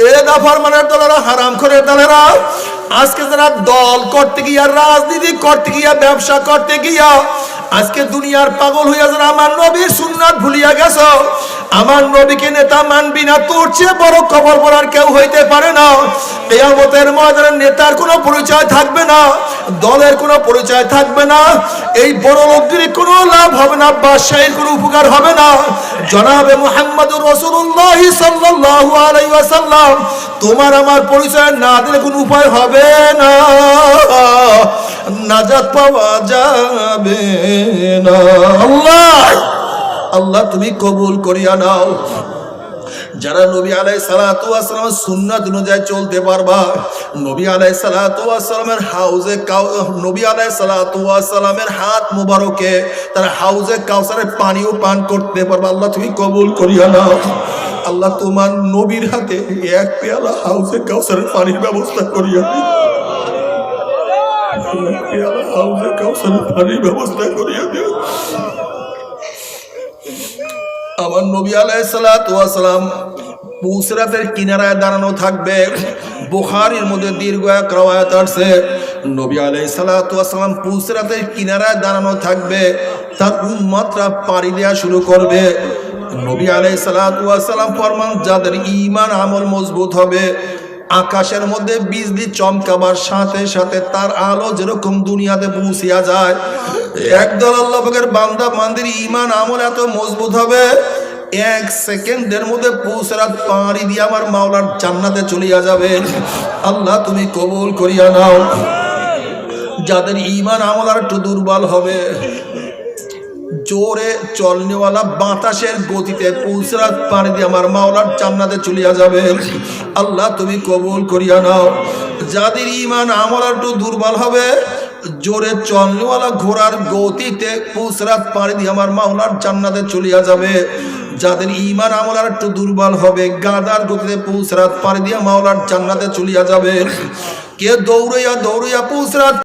এ নাফরমানের দলেরা, হারামখোরের দলেরা, আজকে যারা দল করতে গিয়া, রাজনীতি করতে গিয়া, ব্যবসা করতে গিয়া আজকে দুনিয়ার পাগল হইয়া যারা আমার নবীর সুন্নাত ভুলিয়া গেছো, আমার নবীকে নেতা মানবি না, তোর চেয়ে বড় কবর পড়ার কেউ হইতে পারে না। কিয়ামতের ময়দানে নেতার কোনো পরিচয় থাকবে না, দলের কোনো পরিচয় থাকবে না, এই বড় লোকদের কোনো লাভ হবে না, বাদশাহীর কোনো উপকার হবে না। জনাবে মুহাম্মদুর রাসূলুল্লাহ সাল্লাল্লাহু আলাইহি ওয়াসাল্লাম তোমার আমার পরিচয় না দিলে কোনো উপায় হবে না, নাজাত পাওয়া যাবে না। আল্লাহ আল্লাহ তুমি কবুল করিয়া নাও। যারা নবী আলাইহিস সালাতু ওয়াস সালামের সুন্নাত অনুযায়ী চলতে পারবা, নবী আলাইহিস সালাতু ওয়াস সালামের হাউজে নবী আলাইহিস সালাতু ওয়াস সালামের হাত মুবারকে তার হাউজে কাউসারের পানিও পান করতে পারবা, আল্লাহ তুমি কবুল করিয়া নাও। আল্লাহ তোমার নবীর হাতে এক পেয়ালা হাউজে কাউসারের পানির ব্যবস্থা করিয়া দিও, এক পেয়ালা হাউজে কাউসারের পানির ব্যবস্থা করিয়া দিও। আমার নবী আলাইহিস সালাতু ওয়াস সালাম পুসরাতের কিনারায় দাঁড়ানো থাকবে। বুখারীর মধ্যে দীর্ঘ এক রওয়ায়াত আছে, নবী আলাইহিস সালাতু ওয়াস সালাম পুসরাতের কিনারায় দাঁড়ানো থাকবে, তার উম্মতরা পাড়ি দেওয়া শুরু করবে। নবী আলাইহিস সালাতু ওয়াস সালাম ফরমান, যাদের ঈমান আমল মজবুত হবে, আকাশের মধ্যে বিজলি চমকাবার সাথে সাথে তার আলো যেরকম দুনিয়াতে পৌঁছিয়া যায়, একদল আল্লাহ পাকের বান্দা বান্দির ঈমান আমল এত মজবুত হবে, এক সেকেন্ডের মধ্যে পুসরাত পাড়ি দিয়ে আমার মাওলার জান্নাতে চলিয়া যাবে। আল্লাহ তুমি কবুল করিয়া নাও। যাদের ঈমান আমল আর একটু দুর্বল হবে, জোরে চলনেওয়ালা বাতাসের গতিতে পুসরাত পাড়ি দিয়ে আমার মাওলার জান্নাতে চলিয়া যাবে। আল্লাহ তুমি কবুল করিয়া নাও। যাদের ঈমান আমল আর একটু দুর্বল হবে, জোরে চলনেওয়ালা ঘোড়ার গতিতে পুসরাত পাড়ি দিয়ে আমার মাওলার জান্নাতে চলিয়া যাবে। যাদের ঈমান আমল আর একটু দুর্বল হবে, গাদার গতিতে পুসরাত পাড়ি দিয়ে মাওলার জান্নাতে চলিয়া যাবে। কে দৌড়াইয়া দৌড়াইয়া পুসরাত